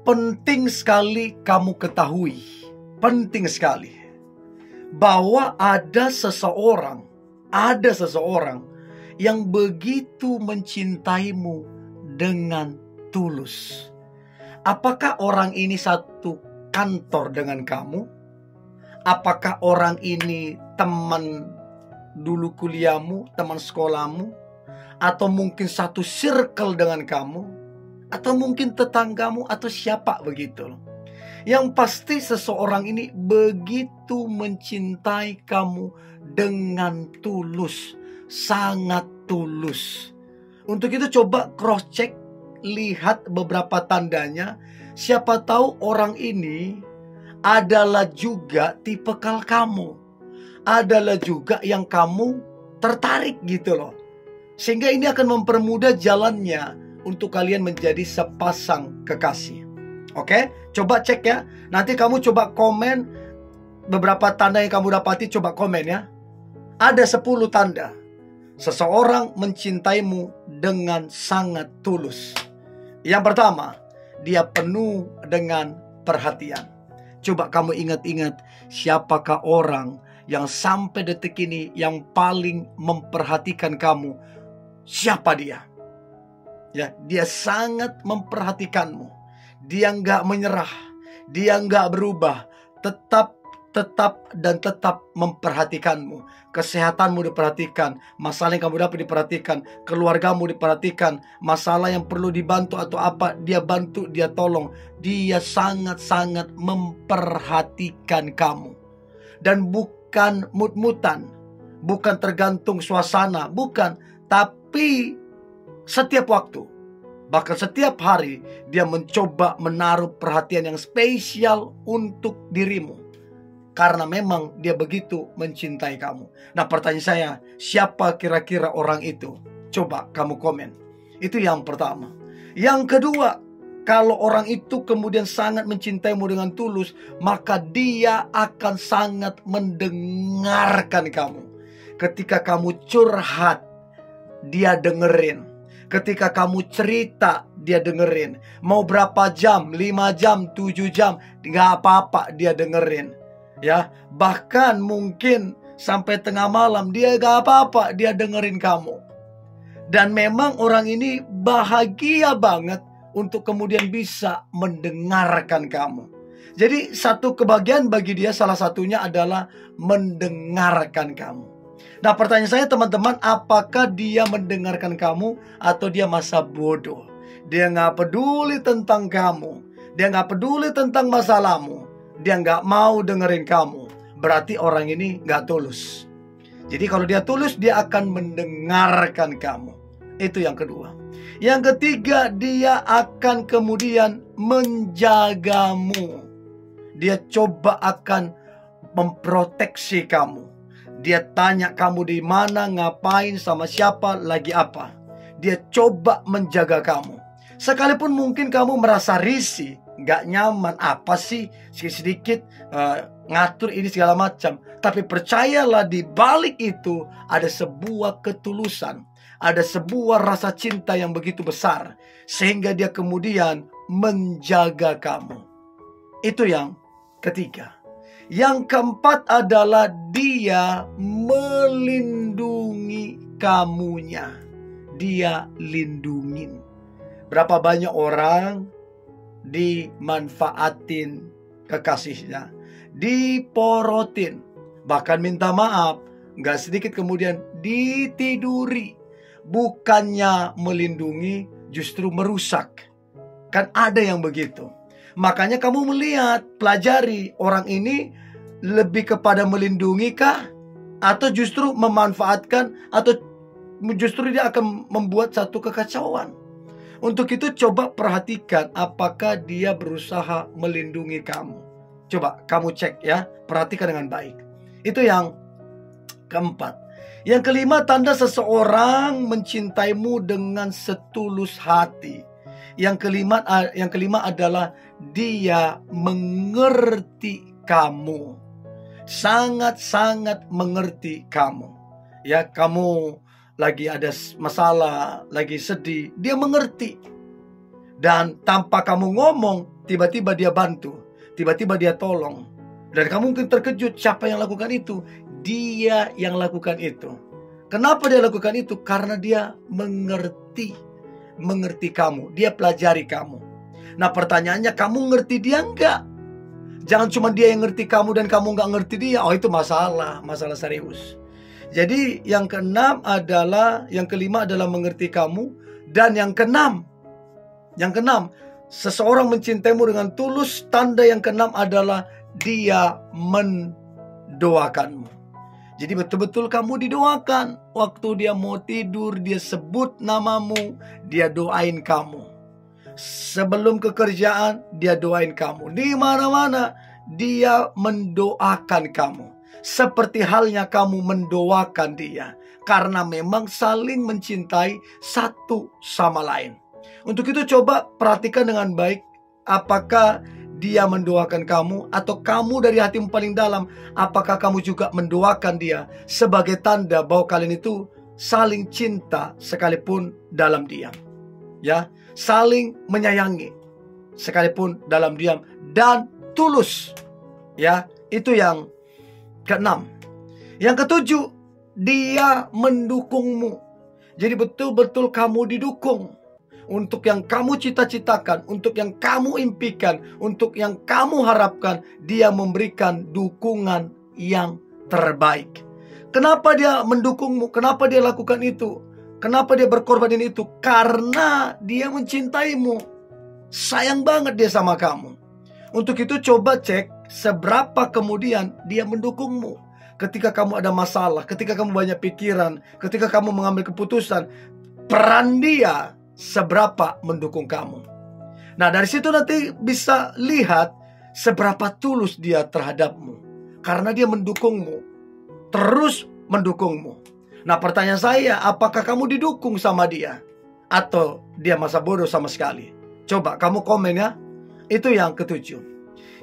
penting sekali kamu ketahui, penting sekali, bahwa ada seseorang yang begitu mencintaimu dengan tulus. Apakah orang ini satu kantor dengan kamu? Apakah orang ini teman dulu kuliahmu, teman sekolahmu? Atau mungkin satu circle dengan kamu? Atau mungkin tetanggamu atau siapa begitu? Yang pasti seseorang ini begitu mencintai kamu dengan tulus, sangat tulus. Untuk itu coba cross check, lihat beberapa tandanya. Siapa tahu orang ini adalah juga tipikal kamu, adalah juga yang kamu tertarik gitu loh. Sehingga ini akan mempermudah jalannya untuk kalian menjadi sepasang kekasih. Oke, coba cek ya. Nanti kamu coba komen beberapa tanda yang kamu dapati, coba komen ya. Ada 10 tanda seseorang mencintaimu dengan sangat tulus. Yang pertama, dia penuh dengan perhatian. Coba kamu ingat-ingat, siapakah orang yang sampai detik ini yang paling memperhatikan kamu? Siapa dia? Ya, dia sangat memperhatikanmu. Dia nggak menyerah, dia nggak berubah, tetap memperhatikanmu. Kesehatanmu diperhatikan, masalah yang kamu dapat diperhatikan, keluargamu diperhatikan, masalah yang perlu dibantu atau apa, dia bantu, dia tolong. Dia sangat-sangat memperhatikan kamu. Dan bukan mut-mutan, bukan tergantung suasana, bukan, tapi setiap waktu, bahkan setiap hari, dia mencoba menaruh perhatian yang spesial untuk dirimu. Karena memang dia begitu mencintai kamu. Nah, pertanyaan saya, siapa kira-kira orang itu? Coba kamu komen. Itu yang pertama. Yang kedua, kalau orang itu kemudian sangat mencintaimu dengan tulus, maka dia akan sangat mendengarkan kamu. Ketika kamu curhat, dia dengerin. Ketika kamu cerita, dia dengerin. Mau berapa jam, 5 jam, 7 jam, gak apa-apa, dia dengerin. Ya, bahkan mungkin sampai tengah malam, dia gak apa-apa, dia dengerin kamu. Dan memang orang ini bahagia banget untuk kemudian bisa mendengarkan kamu. Jadi satu kebahagiaan bagi dia, salah satunya adalah mendengarkan kamu. Nah, pertanyaan saya teman-teman, apakah dia mendengarkan kamu atau dia masa bodoh? Dia gak peduli tentang kamu, dia gak peduli tentang masalahmu, dia gak mau dengerin kamu. Berarti orang ini gak tulus. Jadi kalau dia tulus, dia akan mendengarkan kamu. Itu yang kedua. Yang ketiga, dia akan kemudian menjagamu. Dia coba akan memproteksi kamu. Dia tanya kamu di mana, ngapain, sama siapa, lagi apa. Dia coba menjaga kamu. Sekalipun mungkin kamu merasa risih, gak nyaman, apa sih sedikit ngatur ini segala macam. Tapi percayalah, di balik itu ada sebuah ketulusan, ada sebuah rasa cinta yang begitu besar, sehingga dia kemudian menjaga kamu. Itu yang ketiga. Yang keempat adalah dia melindungi kamunya. Dia lindungin. Berapa banyak orang dimanfaatin kekasihnya, diporotin, bahkan minta maaf, gak sedikit kemudian ditiduri. Bukannya melindungi, justru merusak. Kan ada yang begitu. Makanya kamu melihat, pelajari, orang ini lebih kepada melindungi kah? Atau justru memanfaatkan? Atau justru dia akan membuat satu kekacauan? Untuk itu coba perhatikan apakah dia berusaha melindungi kamu. Coba kamu cek ya, perhatikan dengan baik. Itu yang keempat. Yang kelima, tanda seseorang mencintaimu dengan setulus hati. Yang kelima adalah dia mengerti kamu. Sangat-sangat mengerti kamu. Ya, kamu lagi ada masalah, lagi sedih, dia mengerti. Dan tanpa kamu ngomong, tiba-tiba dia bantu, tiba-tiba dia tolong. Dan kamu mungkin terkejut, siapa yang lakukan itu? Dia yang lakukan itu. Kenapa dia lakukan itu? Karena dia mengerti kamu, dia pelajari kamu. Nah pertanyaannya, kamu ngerti dia enggak? Jangan cuma dia yang ngerti kamu dan kamu enggak ngerti dia. Oh itu masalah serius. Jadi yang kelima adalah mengerti kamu. Dan yang keenam, seseorang mencintaimu dengan tulus. Tanda yang keenam adalah dia mendoakanmu. Jadi betul-betul kamu didoakan. Waktu dia mau tidur, dia sebut namamu, dia doain kamu. Sebelum ke kerjaan, dia doain kamu. Di mana-mana, dia mendoakan kamu. Seperti halnya kamu mendoakan dia. Karena memang saling mencintai satu sama lain. Untuk itu coba perhatikan dengan baik. Apakah dia mendoakan kamu, atau kamu dari hatimu paling dalam, apakah kamu juga mendoakan dia sebagai tanda bahwa kalian itu saling cinta sekalipun dalam diam. Ya, saling menyayangi sekalipun dalam diam dan tulus. Ya, itu yang keenam. Yang ketujuh, dia mendukungmu. Jadi betul-betul kamu didukung. Untuk yang kamu cita-citakan, untuk yang kamu impikan, untuk yang kamu harapkan, dia memberikan dukungan yang terbaik. Kenapa dia mendukungmu? Kenapa dia lakukan itu? Kenapa dia berkorban itu? Karena dia mencintaimu. Sayang banget dia sama kamu. Untuk itu coba cek seberapa kemudian dia mendukungmu. Ketika kamu ada masalah, ketika kamu banyak pikiran, ketika kamu mengambil keputusan, peran dia seberapa mendukung kamu. Nah dari situ nanti bisa lihat seberapa tulus dia terhadapmu. Karena dia mendukungmu, terus mendukungmu. Nah pertanyaan saya, apakah kamu didukung sama dia? Atau dia masa bodoh sama sekali? Coba kamu komen ya. Itu yang ketujuh.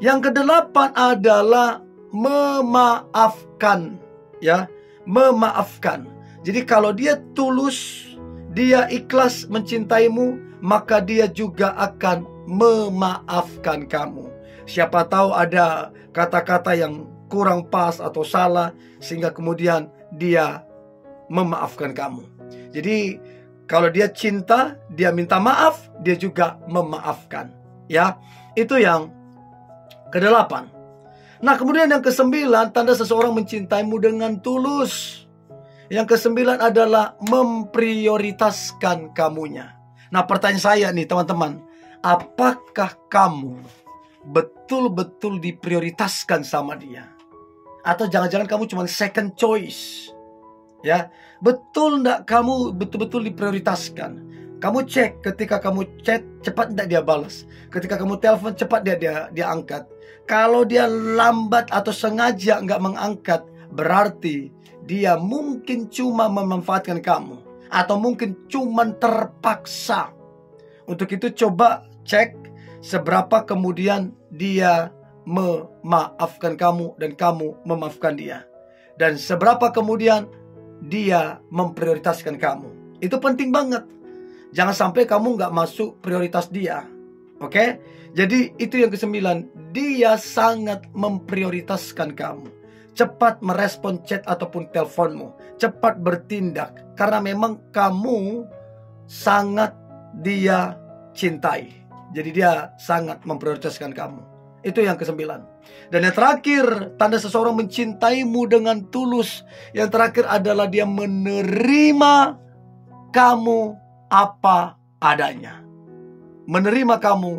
Yang kedelapan adalah memaafkan. Ya, memaafkan. Jadi kalau dia tulus, dia ikhlas mencintaimu, maka dia juga akan memaafkan kamu. Siapa tahu ada kata-kata yang kurang pas atau salah, sehingga kemudian dia memaafkan kamu. Jadi kalau dia cinta, dia minta maaf, dia juga memaafkan. Ya, itu yang kedelapan. Nah kemudian yang kesembilan, tanda seseorang mencintaimu dengan tulus. Yang kesembilan adalah memprioritaskan kamunya. Nah pertanyaan saya nih teman-teman, apakah kamu betul-betul diprioritaskan sama dia? Atau jangan-jangan kamu cuma second choice? Ya, betul enggak kamu betul-betul diprioritaskan? Kamu cek, ketika kamu chat cepat enggak dia balas. Ketika kamu telepon cepat dia angkat. Kalau dia lambat atau sengaja enggak mengangkat, berarti dia mungkin cuma memanfaatkan kamu, atau mungkin cuma terpaksa. Untuk itu coba cek seberapa kemudian dia memaafkan kamu dan kamu memaafkan dia. Dan seberapa kemudian dia memprioritaskan kamu. Itu penting banget. Jangan sampai kamu nggak masuk prioritas dia. Oke? Jadi itu yang kesembilan. Dia sangat memprioritaskan kamu. Cepat merespon chat ataupun teleponmu. Cepat bertindak. Karena memang kamu sangat dia cintai. Jadi dia sangat memprioritaskan kamu. Itu yang kesembilan. Dan yang terakhir, tanda seseorang mencintaimu dengan tulus. Yang terakhir adalah dia menerima kamu apa adanya. Menerima kamu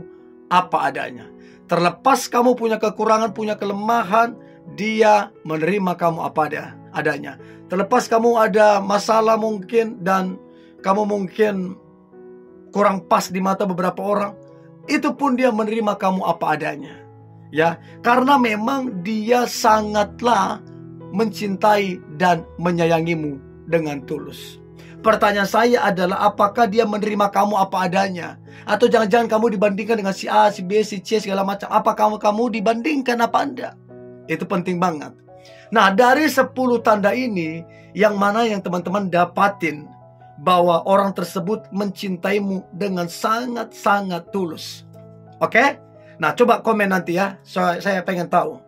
apa adanya. Terlepas kamu punya kekurangan, punya kelemahan, dia menerima kamu apa adanya. Terlepas kamu ada masalah mungkin, dan kamu mungkin kurang pas di mata beberapa orang, itu pun dia menerima kamu apa adanya. Ya, karena memang dia sangatlah mencintai dan menyayangimu dengan tulus. Pertanyaan saya adalah, apakah dia menerima kamu apa adanya? Atau jangan-jangan kamu dibandingkan dengan si A, si B, si C, segala macam. Apakah kamu dibandingkan apa enggak? Itu penting banget. Nah, dari 10 tanda ini, yang mana yang teman-teman dapatin bahwa orang tersebut mencintaimu dengan sangat-sangat tulus. Oke? Nah, coba komen nanti ya. Saya pengen tahu.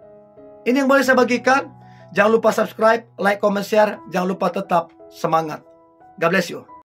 Ini yang boleh saya bagikan. Jangan lupa subscribe, like, comment, share. Jangan lupa tetap semangat. God bless you.